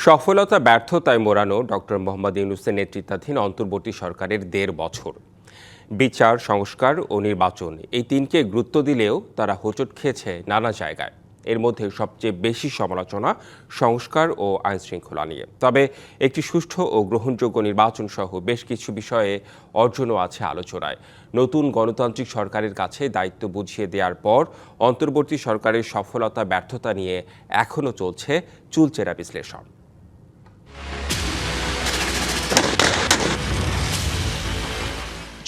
সফলতা ব্যর্থতায় মোড়ানো ডক্টর মোহাম্মদ ইউনূসের নেতৃত্বাধীন অন্তর্বর্তী সরকারের ১.৫ বছর। বিচার, সংস্কার ও নির্বাচন এই তিনকে গুরুত্ব দিলেও তারা হোঁচট খেয়েছে নানা জায়গায়। এর মধ্যে সবচেয়ে বেশি সমালোচনা সংস্কার ও আইনশৃঙ্খলা নিয়ে। তবে একটি সুষ্ঠু ও গ্রহণযোগ্য নির্বাচন সহ বেশ কিছু বিষয়ে অর্জনও আছে আলোচনায়। নতুন গণতান্ত্রিক সরকারের কাছে দায়িত্ব বুঝিয়ে দেওয়ার পর অন্তর্বর্তী সরকারের সফলতা ব্যর্থতা নিয়ে এখনও চলছে চুলচেরা বিশ্লেষণ।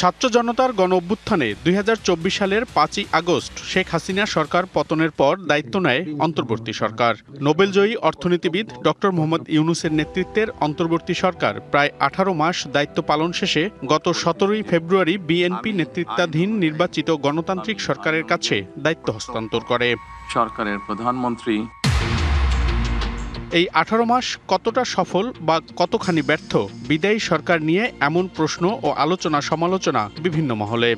ছাত্র জনতার গণ অভ্যুত্থানে ২০২৪ সালের ৫ই আগস্ট শেখ হাসিনা সরকার পতনের পর দায়িত্ব নেয় অন্তর্বর্তী সরকার। নোবেলজয়ী অর্থনীতিবিদ ডক্টর মোহাম্মদ ইউনূসের নেতৃত্বের অন্তর্বর্তী সরকার প্রায় ১৮ মাস দায়িত্ব পালন শেষে গত ১৭ই ফেব্রুয়ারি বিএনপি নেতৃত্বাধীন নির্বাচিত গণতান্ত্রিক সরকারের কাছে দায়িত্ব হস্তান্তর করে সরকারের প্রধানমন্ত্রী। এই ১৮ মাস কতটা সফল বা কতখানি ব্যর্থ, বিদায়ী সরকার নিয়ে এমন প্রশ্ন ও আলোচনা সমালোচনা বিভিন্ন মহলে।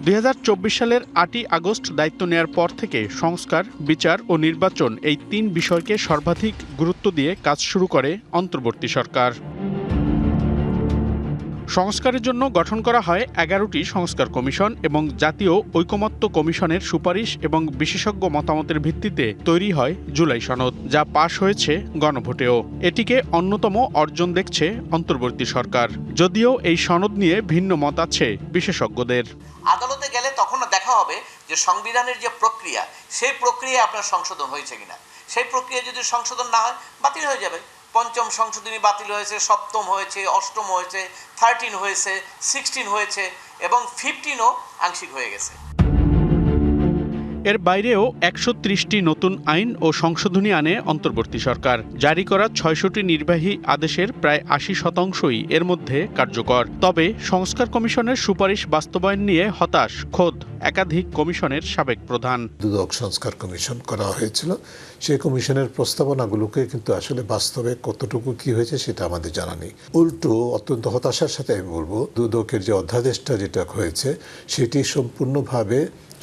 ২০২৪ সালের ৮ই আগস্ট দায়িত্ব নেয়ার পর থেকে সংস্কার, বিচার ও নির্বাচন এই তিন বিষয়কে সর্বাধিক গুরুত্ব দিয়ে কাজ শুরু করে অন্তর্বর্তী সরকার। সংস্কারের জন্য গঠন করা হয় ১১টি সংস্কার কমিশন এবং জাতীয় ঐকমত্য কমিশনের সুপারিশ এবং বিশেষজ্ঞ মতামতের ভিত্তিতে তৈরি হয় জুলাই সনদ, যা পাশ হয়েছে গণভোটেও। এটিকে অন্যতম অর্জন দেখছে অন্তর্বর্তী সরকার, যদিও এই সনদ নিয়ে ভিন্ন মত আছে বিশেষজ্ঞদের। আদালতে গেলে তখন দেখা হবে যে সংবিধানের যে প্রক্রিয়া, সেই প্রক্রিয়ায় আপনার সংশোধন হয়েছে কিনা। সেই প্রক্রিয়া যদি সংশোধন না হয়, বাতিল হয়ে যাবে। পঞ্চম সংশোধনী বাতিল হয়েছে, সপ্তম হয়েছে, অষ্টম হয়েছে, 13 হয়েছে, 16 হয়েছে এবং 15ও আংশিক হয়ে গেছে। এর বাইরেও ১৩০টি নতুন আইন ও সংশোধনী আনে অন্তর্বর্তী সরকার। জারি করা ৬০০টি নির্বাহী আদেশের প্রায় ৮০% এর মধ্যে কার্যকর। তবে সংস্কার কমিশনের সুপারিশ বাস্তবায়ন নিয়ে হতাশ খোদ একাধিক কমিশনের সাবেক প্রধান। দুদক সংস্কার কমিশন করা হয়েছিল, সেই কমিশনের প্রস্তাবনাগুলোকে কিন্তু আসলে বাস্তবে কতটুকু কি হয়েছে সেটা আমাদের জানা নেই। উল্টো অত্যন্ত হতাশার সাথে আমি বলবো, দুদকের যে অধ্যাদেশটা যেটা হয়েছে সেটি সম্পূর্ণভাবে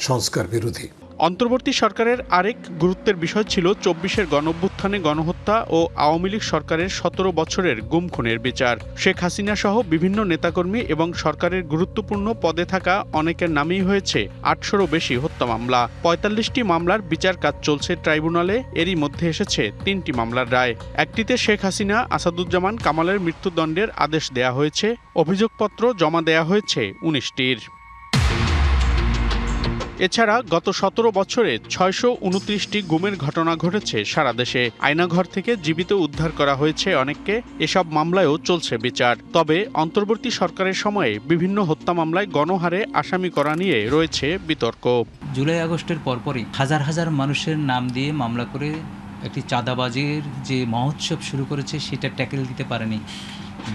সংস্কার বিরোধী। অন্তর্বর্তী সরকারের আরেক গুরুত্বের বিষয় ছিল ২৪-এর গণঅভ্যুত্থানে গণহত্যা ও আওয়ামী লীগ সরকারের ১৭ বছরের গুম খুনের বিচার। শেখ হাসিনা সহ বিভিন্ন নেতাকর্মী এবং সরকারের গুরুত্বপূর্ণ পদে থাকা অনেকের নামেই হয়েছে ৮০০রও বেশি হত্যা মামলা। ৪৫টি মামলার বিচার কাজ চলছে ট্রাইব্যুনালে। এরই মধ্যে এসেছে ৩টি মামলার রায়। একটিতে শেখ হাসিনা, আসাদুজ্জামান কামালের মৃত্যুদণ্ডের আদেশ দেয়া হয়েছে। অভিযোগপত্র জমা দেয়া হয়েছে ১৯টির। এছাড়া গত ১৭ বছরে ৬২৯টি গুমের ঘটনা ঘটেছে সারা দেশে। আয়নাঘর থেকে জীবিত উদ্ধার করা হয়েছে অনেককে। এসব মামলায়ও চলছে বিচার। তবে অন্তর্বর্তী সরকারের সময়ে বিভিন্ন হত্যা মামলায় গণহারে আসামি করা নিয়ে রয়েছে বিতর্ক। জুলাই আগস্টের পরপরই হাজার হাজার মানুষের নাম দিয়ে মামলা করে একটি চাঁদাবাজির যে মহোৎসব শুরু করেছে সেটা ট্যাকেল দিতে পারেনি,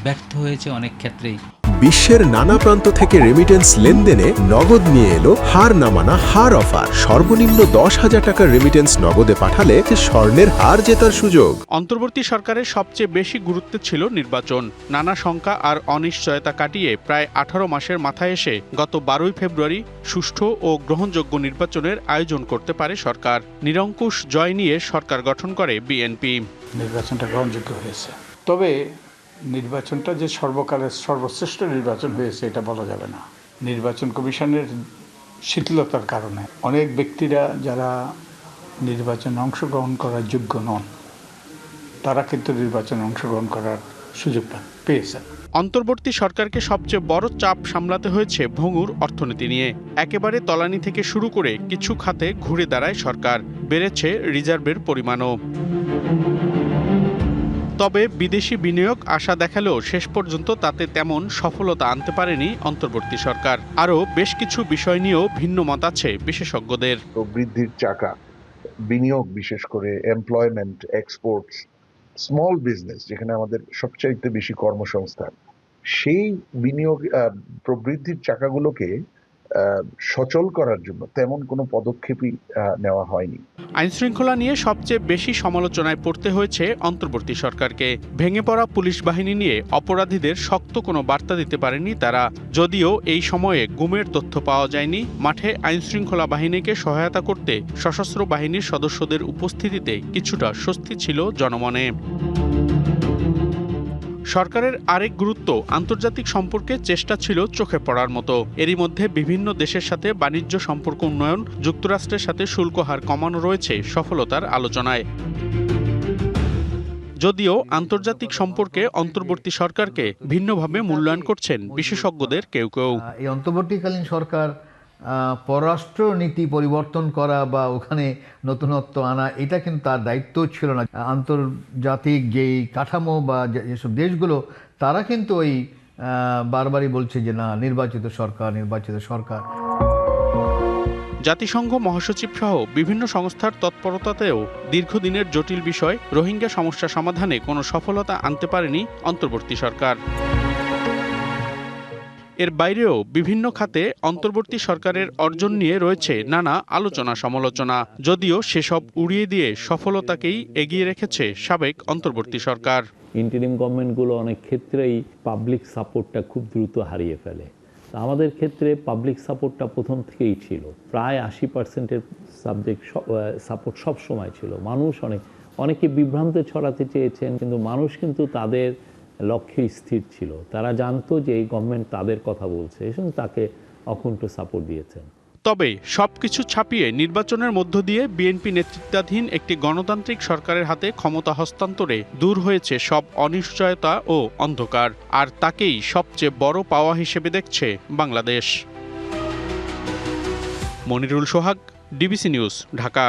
ব্যর্থ হয়েছে অনেক ক্ষেত্রেই। বিশ্বের নানা প্রান্ত থেকে রেমিটেন্স লেনদেনে নগদ নিয়ে এলো হার না মানা হার অফার। সর্বনিম্ন ১০,০০০ টাকার রেমিটেন্স নগদে পাঠালে স্বর্ণের হার জেতার সুযোগ। অন্তর্বর্তী সরকারের সবচেয়ে বেশি গুরুত্ব ছিল নির্বাচন। নানা শঙ্কা আর অনিশ্চয়তা কাটিয়ে প্রায় ১৮ মাসের মাথায় এসে গত ১২ই ফেব্রুয়ারি সুষ্ঠু ও গ্রহণযোগ্য নির্বাচনের আয়োজন করতে পারে সরকার। নিরঙ্কুশ জয় নিয়ে সরকার গঠন করে বিএনপি। নির্বাচনটা গ্রহণযোগ্য হয়েছে, তবে নির্বাচনটা যে সর্বকালের সর্বশ্রেষ্ঠ নির্বাচন হয়েছে এটা বলা যাবে না। নির্বাচন কমিশনের শিথিলতার কারণে অনেক ব্যক্তিরা যারা নির্বাচনে অংশগ্রহণ করার যোগ্য নন, তারা কিন্তু নির্বাচনে অংশগ্রহণ করার সুযোগটা পেয়েছে। অন্তর্বর্তী সরকারকে সবচেয়ে বড় চাপ সামলাতে হয়েছে ভঙ্গুর অর্থনীতি নিয়ে। একেবারে তলানি থেকে শুরু করে কিছু খাতে ঘুরে দাঁড়ায় সরকার। বেড়েছে রিজার্ভের পরিমাণও। তবে বিদেশি বিনিয়োগ আশা দেখালেও শেষ পর্যন্ত তাতে তেমন সফলতা আনতে পারেনি অন্তর্বর্তী সরকার। আরও বেশ কিছু বিষয় নিয়েও ভিন্ন মত আছে বিশেষজ্ঞদের। বৃদ্ধির চাকা, বিনিয়োগ, বিশেষ করে এমপ্লয়মেন্ট, এক্সপোর্টস, স্মল বিজনেস, যেখানে আমাদের সবচাইতে বেশি কর্মসংস্থান, সেই বিনিয়োগ প্রবৃদ্ধির চাকাগুলোকে সচল করার জন্য তেমন কোনো পদক্ষেপই নেওয়া হয়নি। আইনশৃঙ্খলা নিয়ে সবচেয়ে বেশি সমালোচনায় পড়তে হয়েছে অন্তর্বর্তী সরকারকে। ভেঙে পড়া পুলিশ বাহিনী নিয়ে অপরাধীদের শক্ত কোনো বার্তা দিতে পারেনি তারা। যদিও এই সময়ে গুমের তথ্য পাওয়া যায়নি, মাঠে আইনশৃঙ্খলা বাহিনীকে সহায়তা করতে সশস্ত্র বাহিনীর সদস্যদের উপস্থিতিতে কিছুটা স্বস্তি ছিল জনমনে। সরকারের আরেক গুরুত্ব আন্তর্জাতিক সম্পর্কে চেষ্টা ছিল চোখে পড়ার মতো। এরই মধ্যে বিভিন্ন দেশের সাথে বাণিজ্য সম্পর্ক উন্নয়ন, যুক্তরাষ্ট্রের সাথে শুল্ক হার কমানো রয়েছে সফলতার আলোচনায়। যদিও আন্তর্জাতিক সম্পর্কে অন্তর্বর্তী সরকারকে ভিন্নভাবে মূল্যায়ন করছেন বিশেষজ্ঞদের কেউ কেউ। এই অন্তর্বর্তীকালীন সরকার পররাষ্ট্র নীতি পরিবর্তন করা বা ওখানে নতুনত্ব আনা, এটা কিন্তু তার দায়িত্ব ছিল না। আন্তর্জাতিক যেই কাঠামো বা যেসব দেশগুলো, তারা কিন্তু ওই বারবারই বলছে যে না, নির্বাচিত সরকার। জাতিসংঘ মহাসচিব সহ বিভিন্ন সংস্থার তৎপরতাতেও দীর্ঘদিনের জটিল বিষয় রোহিঙ্গা সমস্যা সমাধানে কোনো সফলতা আনতে পারেনি অন্তর্বর্তী সরকার। এর বাইরেও বিভিন্ন খাতে অন্তর্বর্তী সরকারের অর্জন নিয়ে রয়েছে নানা আলোচনা সমালোচনা, যদিও সেসব উড়িয়ে দিয়ে সফলতাকেই এগিয়ে রেখেছে সাবেক অন্তর্বর্তী সরকার। ইন্টারিম গভর্নমেন্টগুলো অনেক ক্ষেত্রেই পাবলিক সাপোর্টটা খুব দ্রুত হারিয়ে ফেলে। আমাদের ক্ষেত্রে পাবলিক সাপোর্টটা প্রথম থেকেই ছিল, প্রায় 80% সাপোর্ট সব সময় ছিল। মানুষ অনেকে বিভ্রান্তি ছড়াতে চেয়েছেন, কিন্তু মানুষ কিন্তু তাদের লক্ষ্যে স্থির ছিল। তারা জানতো যে এই গভর্নমেন্ট তাদের কথা বলছে এবং তাকে অকুণ্ঠ সাপোর্ট দিয়েছেন। তবে সবকিছু ছাপিয়ে নির্বাচনের মধ্য দিয়ে বিএনপি নেতৃত্বাধীন একটি গণতান্ত্রিক সরকারের হাতে ক্ষমতা হস্তান্তরে দূর হয়েছে সব অনিশ্চয়তা ও অন্ধকার, আর তাকেই সবচেয়ে বড় পাওয়া হিসেবে দেখছে বাংলাদেশ। মনিরুল সোহাগ, ডিবিসি নিউজ, ঢাকা।